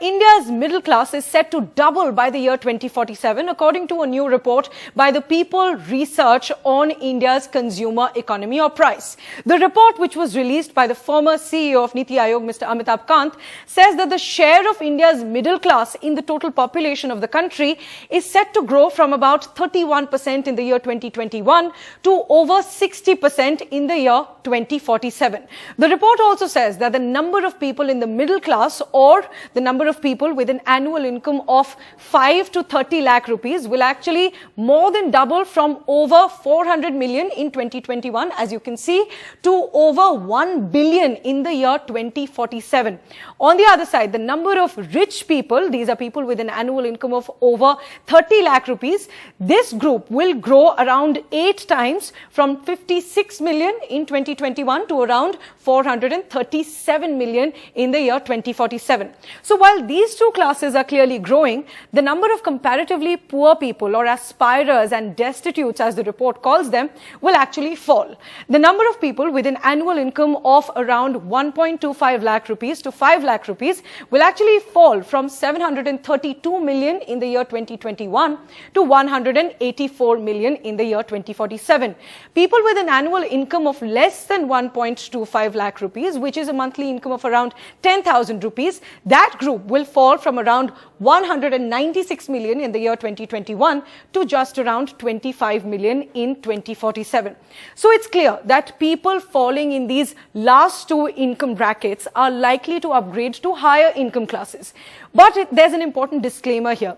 India's middle class is set to double by the year 2047, according to a new report by the People Research on India's Consumer Economy or Price. The report, which was released by the former CEO of NITI Aayog, Mr. Amitabh Kant, says that the share of India's middle class in the total population of the country is set to grow from about 31% in the year 2021 to over 60% in the year 2047. The report also says that the number of people in the middle class, or the number of people with an annual income of 5 to 30 lakh rupees, will actually more than double from over 400 million in 2021, as you can see, to over 1 billion in the year 2047. On the other side, the number of rich people, these are people with an annual income of over 30 lakh rupees, this group will grow around 8 times, from 56 million in 2021 to around 437 million in the year 2047. So while these two classes are clearly growing, the number of comparatively poor people, or aspirers and destitutes as the report calls them, will actually fall. The number of people with an annual income of around 1.25 lakh rupees to 5 lakh rupees will actually fall from 732 million in the year 2021 to 184 million in the year 2047. People with an annual income of less than 1.25 lakh rupees, which is a monthly income of around 10,000 rupees, that group will fall from around 196 million in the year 2021 to just around 25 million in 2047. So it's clear that people falling in these last two income brackets are likely to upgrade to higher income classes. But there's an important disclaimer here.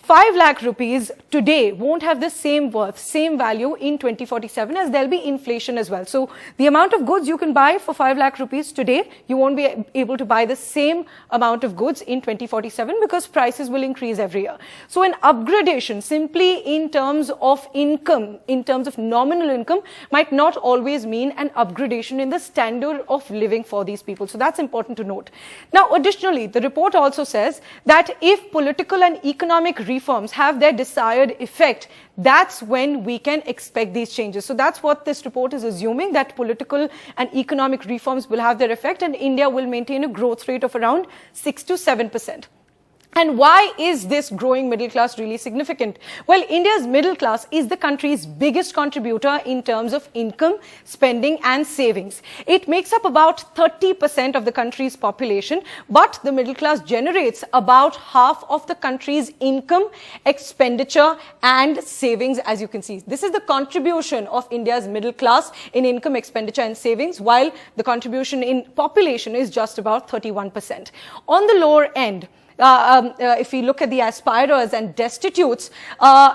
5 lakh rupees today won't have the same worth, same value in 2047, as there'll be inflation as well. So the amount of goods you can buy for 5 lakh rupees today, you won't be able to buy the same amount of goods in 2047 because prices will increase every year. So an upgradation simply in terms of income, in terms of nominal income, might not always mean an upgradation in the standard of living for these people. So that's important to note. Now, additionally, the report also says that if political and economic reforms have their desired effect, that's when we can expect these changes. So that's what this report is assuming, that political and economic reforms will have their effect and India will maintain a growth rate of around 6 to 7%. And why is this growing middle class really significant? Well, India's middle class is the country's biggest contributor in terms of income, spending and savings. It makes up about 30% of the country's population, but the middle class generates about half of the country's income, expenditure and savings, as you can see. This is the contribution of India's middle class in income, expenditure and savings, while the contribution in population is just about 31%. On the lower end, if we look at the aspirers and destitutes,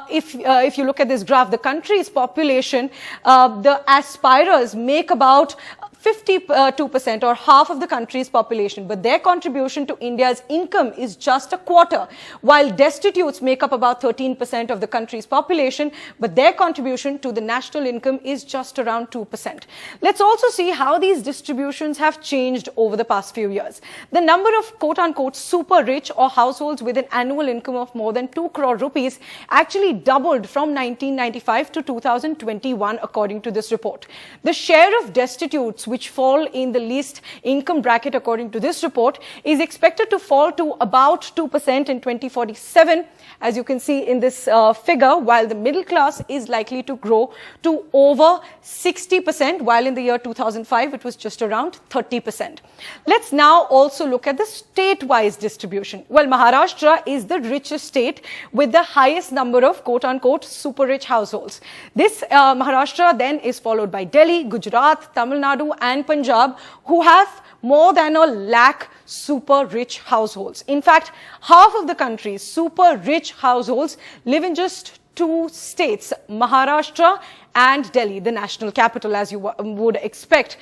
if you look at this graph, the country's population, the aspirers make about 52% or half of the country's population, but their contribution to India's income is just a quarter, while destitutes make up about 13% of the country's population, but their contribution to the national income is just around 2%. Let's also see how these distributions have changed over the past few years. The number of quote-unquote super rich or households with an annual income of more than 2 crore rupees actually doubled from 1995 to 2021, according to this report. The share of destitutes which fall in the least income bracket, according to this report, is expected to fall to about 2% in 2047, as you can see in this figure, while the middle class is likely to grow to over 60%, while in the year 2005 it was just around 30%. Let's now also look at the state-wise distribution. Well, Maharashtra is the richest state with the highest number of quote-unquote super rich households. This Maharashtra then is followed by Delhi, Gujarat, Tamil Nadu and Punjab, who have more than a lakh super rich households. In fact, half of the country's super rich households live in just 2 states, Maharashtra and Delhi, the national capital, as you would expect.